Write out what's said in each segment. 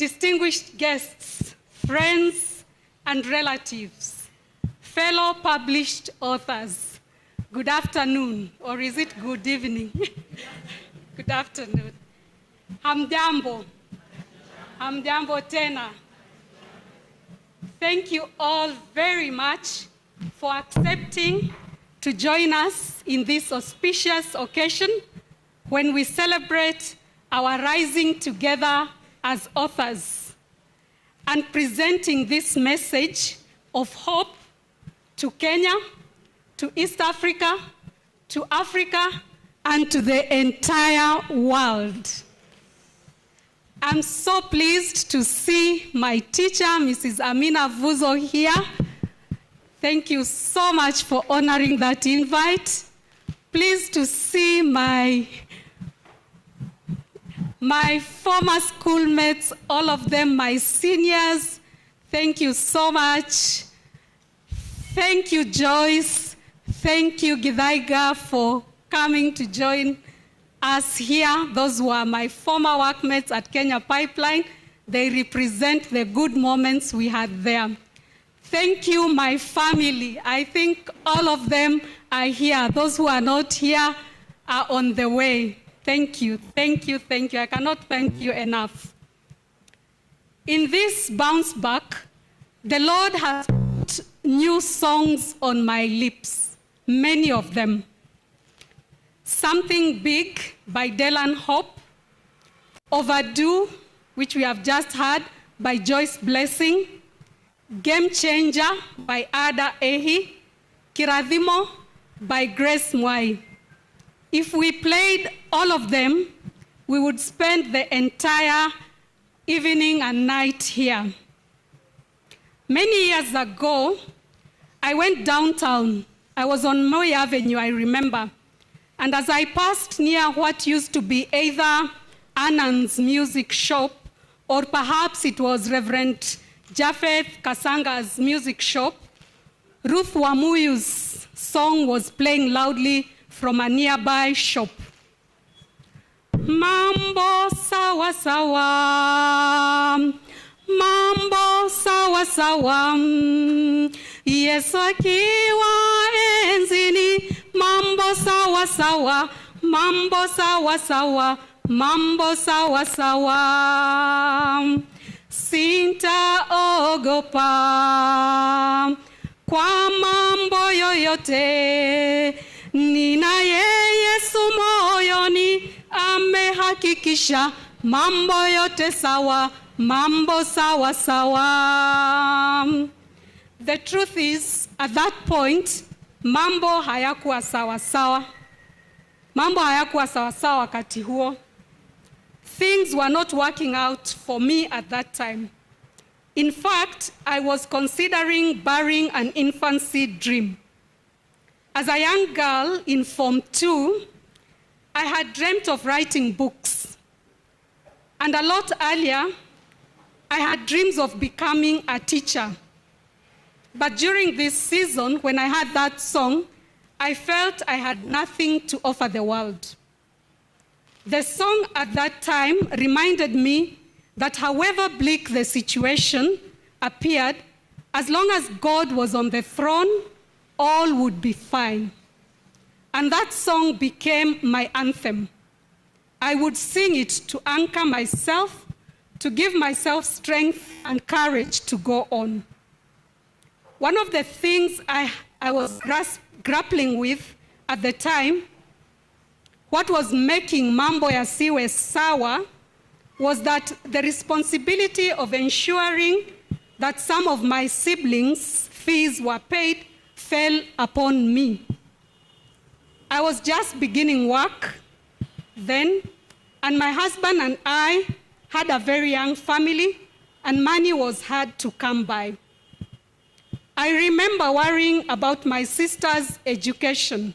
distinguished guests, friends and relatives, fellow published authors, good afternoon, or is it good evening? Good afternoon. Hamjambo. Hamjambo tena. Thank you all very much for accepting to join us in this auspicious occasion when we celebrate our rising together as authors and presenting this message of hope to Kenya, to East Africa, and to the entire world. I'm so pleased to see my teacher, Mrs. Amina Vuzo, here. Thank you so much for honoring that invite. Pleased to see my former schoolmates, all of them my seniors. Thank you so much. Thank you, Joyce. Thank you, Githaiga, for coming to join us here. Those were my former workmates at Kenya Pipeline. They represent the good moments we had there. Thank you, my family. I think all of them are here. Those who are not here are on the way. Thank you, thank you, thank you. I cannot thank you enough. In this bounce back, the Lord has put new songs on my lips, many of them. Something Big by Dylan Hope, Overdue, which we have just heard by Joyce Blessing, Game Changer by Ada Ehi, Kiradhimo by Grace Mwai. If we played all of them, we would spend the entire evening and night here. Many years ago, I went downtown. I was on Moi Avenue, I remember. And as I passed near what used to be either Anand's music shop, or perhaps it was Reverend Japheth Kasanga's music shop, Ruth Wamuyu's song was playing loudly from a nearby shop. Mambo sawa sawa, mambo sawa sawa, Yesu akiwa enzini, mambo sawa sawa, mambo sawa sawa, mambo sawa sawa. Sintaogopa kwa mambo yoyote, ninaye Yesu moyoni, amehakikisha mambo yote sawa, mambo sawa sawa. The truth is, at that point, mambo hayakuwa sawa sawa. Mambo hayakuwa sawa sawa wakati huo. Things were not working out for me at that time. In fact, I was considering burying an infancy dream. As a young girl in Form 2, I had dreamt of writing books. And a lot earlier, I had dreams of becoming a teacher. But during this season, when I heard that song, I felt I had nothing to offer the world. The song at that time reminded me that however bleak the situation appeared, as long as God was on the throne, all would be fine. And that song became my anthem. I would sing it to anchor myself, to give myself strength and courage to go on. One of the things I was grappling with at the time, what was making mambo yasiwe sawa, was that the responsibility of ensuring that some of my siblings' fees were paid fell upon me. I was just beginning work then, and my husband and I had a very young family, and money was hard to come by. I remember worrying about my sister's education.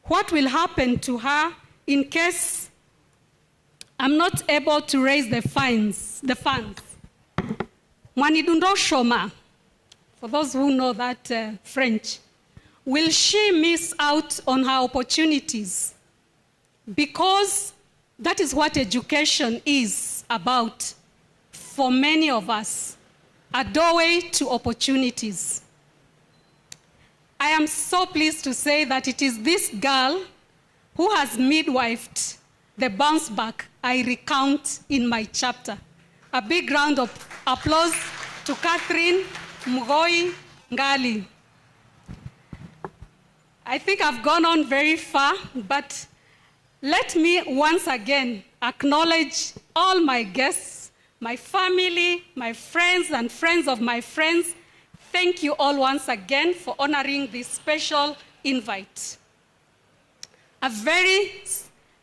What will happen to her in case I'm not able to raise the funds? Mwanidundo Shoma, for those who know that French, will she miss out on her opportunities? Because that is what education is about. for many of us, a doorway to opportunities. I am so pleased to say that it is this girl who has midwifed the bounce back I recount in my chapter. A big round of applause to Catherine Mugoi Ngali. I think I've gone on very far, but let me once again acknowledge all my guests, my family, my friends, and friends of my friends. Thank you all once again for honoring this special invite. A very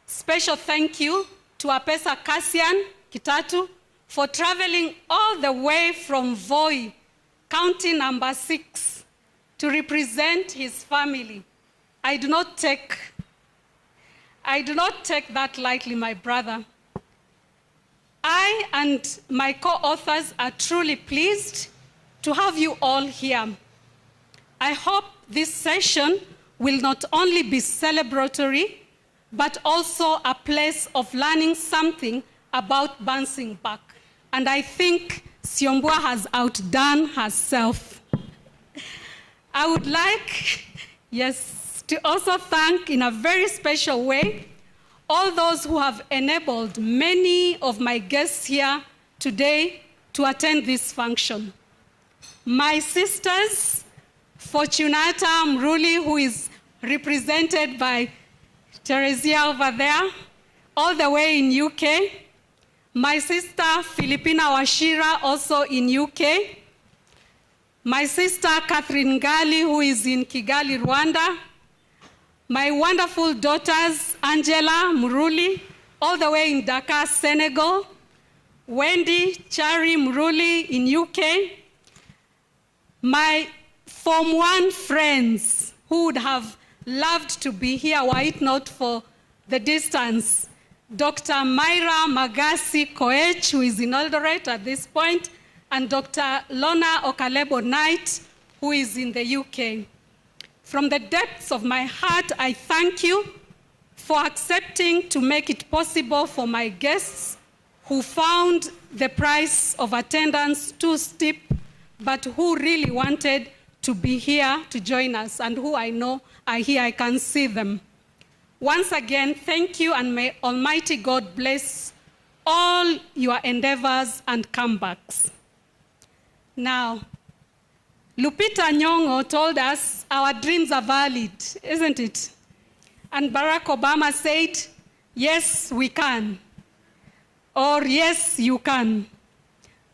special thank you to Apesa Cassian Kitatu for traveling all the way from Voi, county number 6, to represent his family. I do not take that lightly, my brother. I and my co-authors are truly pleased to have you all here. I hope this session will not only be celebratory, but also a place of learning something about bouncing back. And I think Siombua has outdone herself. I would like, to also thank in a very special way all those who have enabled many of my guests here today to attend this function. My sisters, Fortunata Mruli, who is represented by Teresia over there, all the way in UK. My sister, Filipina Washira, also in UK. My sister, Catherine Ngali, who is in Kigali, Rwanda. My wonderful daughters, Angela Muruli, all the way in Dakar, Senegal. Wendy, Chari Muruli in UK. My Form 1 friends who would have loved to be here were it not for the distance. Dr. Myra Magasi Koech, who is in Eldoret at this point, and Dr. Lona Okalebo Knight, who is in the UK. From the depths of my heart, I thank you for accepting to make it possible for my guests who found the price of attendance too steep, but who really wanted to be here to join us, and who I know are here. I can see them. Once again, thank you, and may Almighty God bless all your endeavors and comebacks. Now, Lupita Nyong'o told us our dreams are valid, isn't it? And Barack Obama said, yes, we can, or yes, you can.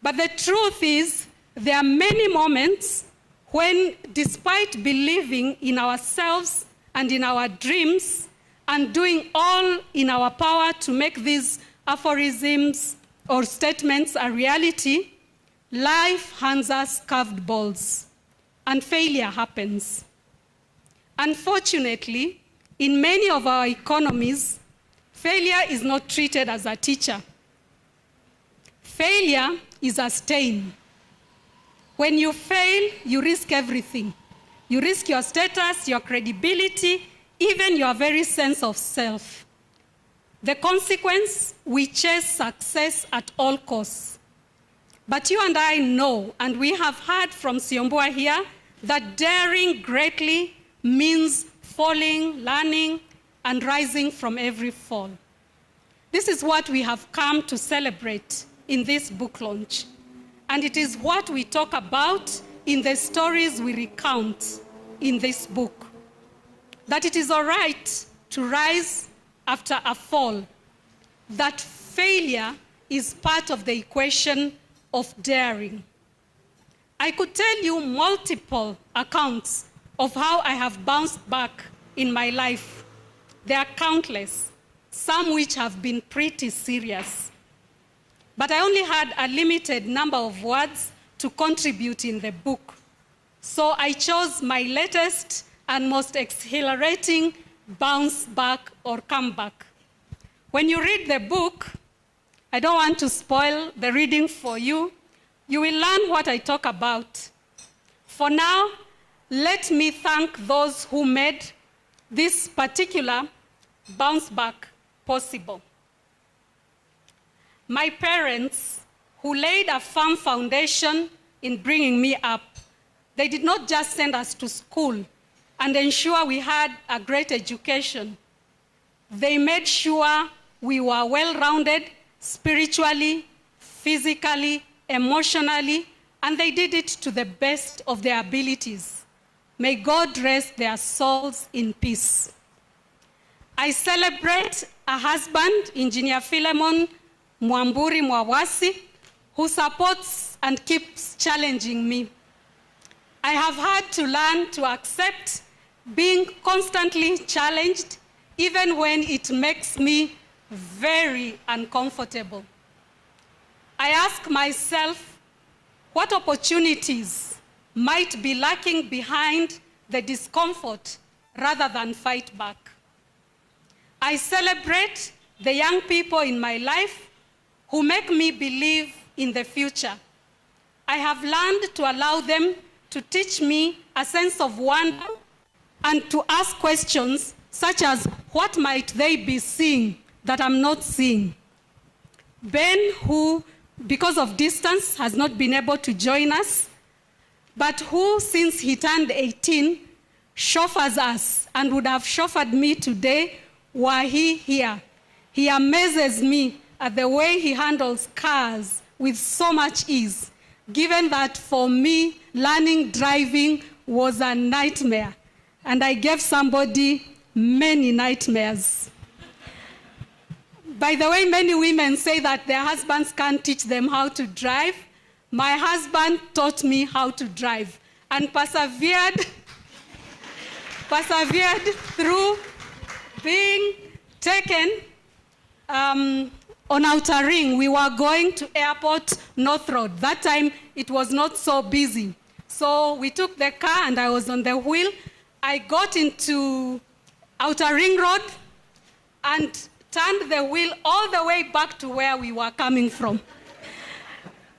But the truth is, there are many moments when, despite believing in ourselves and in our dreams, and doing all in our power to make these aphorisms or statements a reality, life hands us curved balls, and failure happens. Unfortunately, in many of our economies, failure is not treated as a teacher. Failure is a stain. When you fail, you risk everything. You risk your status, your credibility, even your very sense of self. The consequence, we chase success at all costs. But you and I know, and we have heard from Siombua here, that daring greatly means falling, learning, and rising from every fall. This is what we have come to celebrate in this book launch. And it is what we talk about in the stories we recount in this book. That it is all right to rise after a fall. That failure is part of the equation of daring. I could tell you multiple accounts of how I have bounced back in my life. They are countless, some which have been pretty serious. But I only had a limited number of words to contribute in the book. So I chose my latest and most exhilarating bounce back or comeback. When you read the book, I don't want to spoil the reading for you. You will learn what I talk about. For now, let me thank those who made this particular bounce back possible. My parents, who laid a firm foundation in bringing me up. They did not just send us to school and ensure we had a great education. They made sure we were well-rounded spiritually, physically, emotionally, and they did it to the best of their abilities. May God rest their souls in peace. I celebrate a husband, Engineer Philemon Mwamburi, who supports and keeps challenging me. I have had to learn to accept being constantly challenged, even when it makes me very uncomfortable. I ask myself what opportunities might be lacking behind the discomfort rather than fight back. I celebrate the young people in my life who make me believe in the future. I have learned to allow them to teach me a sense of wonder and to ask questions such as, what might they be seeing that I'm not seeing? Ben, who, because of distance, has not been able to join us, but who, since he turned 18, chauffeurs us and would have chauffeured me today were he here. He amazes me at the way he handles cars with so much ease, given that for me, learning driving was a nightmare, and I gave somebody many nightmares. By the way, many women say that their husbands can't teach them how to drive. My husband taught me how to drive and persevered through being taken on Outer Ring. We were going to Airport North Road. That time, it was not so busy. So we took the car and I was on the wheel. I got into Outer Ring Road and turned the wheel all the way back to where we were coming from.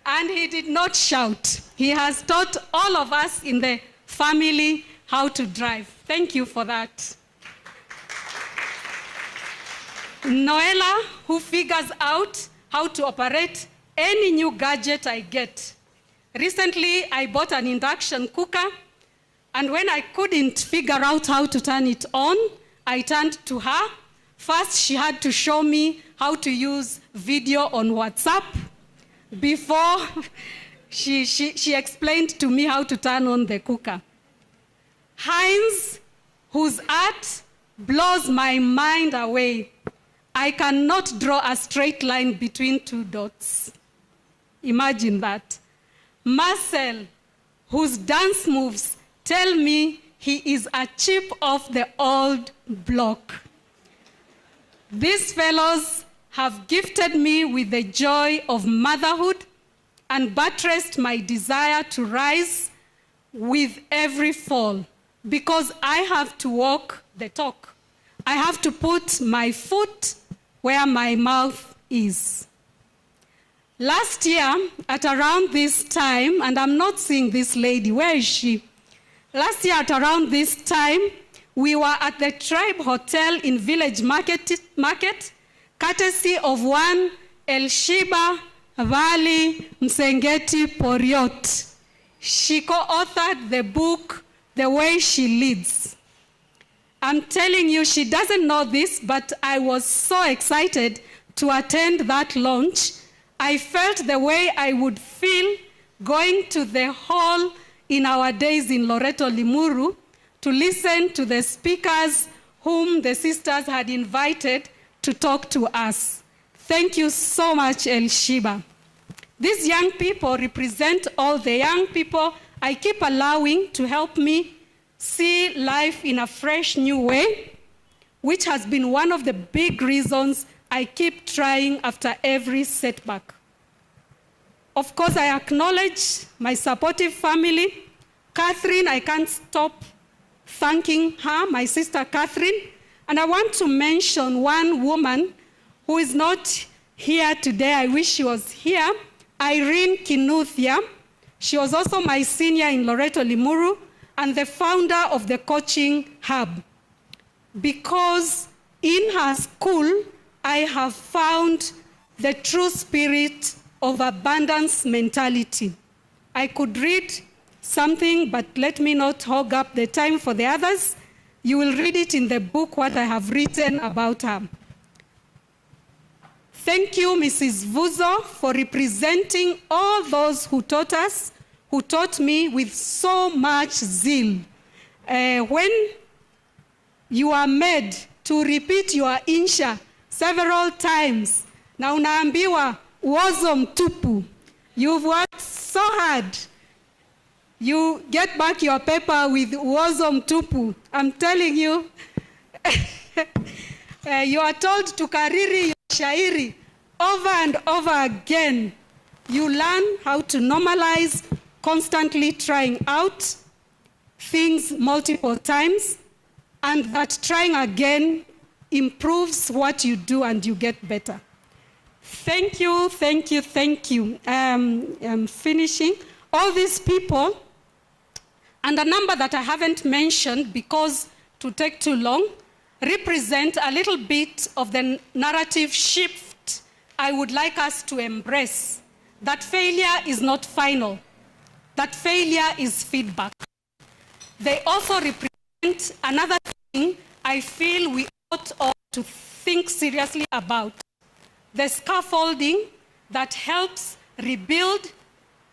And he did not shout. He has taught all of us in the family how to drive. Thank you for that. Noella, who figures out how to operate any new gadget I get. Recently, I bought an induction cooker, and when I couldn't figure out how to turn it on, I turned to her. First, she had to show me how to use video on WhatsApp before she explained to me how to turn on the cooker. Heinz, whose art blows my mind away. I cannot draw a straight line between two dots. Imagine that. Marcel, whose dance moves tell me he is a chip of the old block. These fellows have gifted me with the joy of motherhood and buttressed my desire to rise with every fall, because I have to walk the talk. I have to put my foot where my mouth is. Last year, at around this time, and I'm not seeing this lady, where is she? Last year, at around this time, we were at the Tribe Hotel in Village Market, courtesy of one Elshiba Vali Msengeti Poriot. She co-authored the book, The Way She Leads. I'm telling you, she doesn't know this, but I was so excited to attend that launch. I felt the way I would feel going to the hall in our days in Loreto Limuru to listen to the speakers whom the sisters had invited to talk to us. Thank you so much, Elshiba. These young people represent all the young people I keep allowing to help me see life in a fresh new way, which has been one of the big reasons I keep trying after every setback. Of course, I acknowledge my supportive family. Catherine, I can't stop thanking her, my sister Catherine. And I want to mention one woman who is not here today. I wish she was here. Irene Kinuthia. She was also my senior in Loreto Limuru and the founder of the coaching hub. Because in her school, I have found the true spirit of abundance mentality. I could read something, but let me not hog up the time for the others. You will read it in the book, what I have written about her. Thank you, Mrs. Vuzo, for representing all those who taught us, who taught me with so much zeal. When you are made to repeat your insha several times, na unaambiwa uozo mtupu, you've worked so hard, you get back your paper with uozo mtupu. I'm telling you, you are told to kariri your shairi over and over again. You learn how to normalize, constantly trying out things multiple times, and that trying again improves what you do and you get better. Thank you, thank you, thank you. I'm finishing. All these people, and a number that I haven't mentioned because to take too long, represent a little bit of the narrative shift I would like us to embrace. That failure is not final. That failure is feedback. They also represent another thing I feel we ought all to think seriously about. The scaffolding that helps rebuild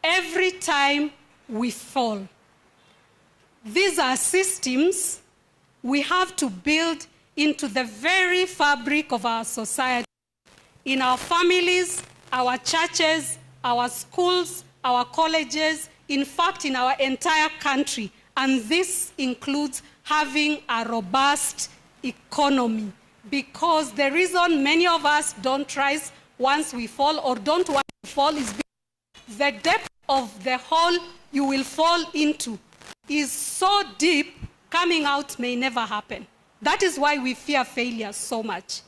every time we fall. These are systems we have to build into the very fabric of our society, in our families, our churches, our schools, our colleges, in fact, in our entire country. And this includes having a robust economy, because the reason many of us don't rise once we fall or don't want to fall is because the depth of the hole you will fall into is so deep, coming out may never happen. That is why we fear failure so much.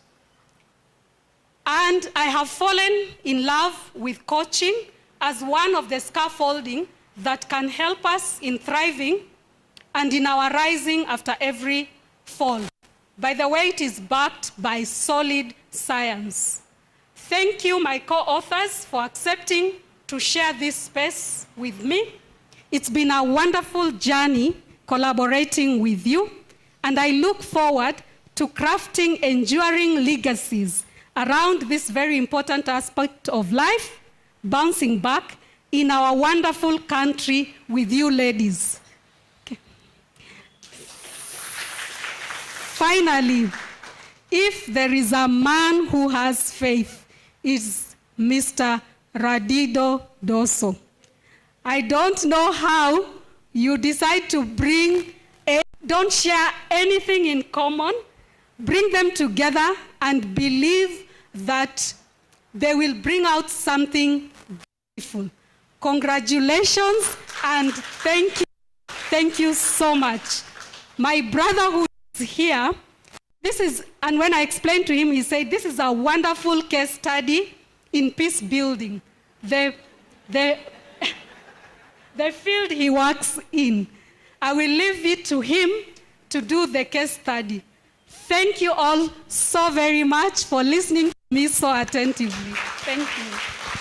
And I have fallen in love with coaching as one of the scaffolding that can help us in thriving and in our rising after every fall. By the way, it is backed by solid science. Thank you, my co-authors, for accepting to share this space with me. It's been a wonderful journey collaborating with you, and I look forward to crafting enduring legacies around this very important aspect of life, bouncing back in our wonderful country with you ladies. Okay. Finally, if there is a man who has faith, it's Mr. Radido Doso. I don't know how you decide to don't share anything in common, bring them together and believe that they will bring out something beautiful. Congratulations and thank you. Thank you so much. My brother who is here, and when I explained to him, he said, this is a wonderful case study in peace building. The field he works in. I will leave it to him to do the case study. Thank you all so very much for listening to me so attentively. Thank you.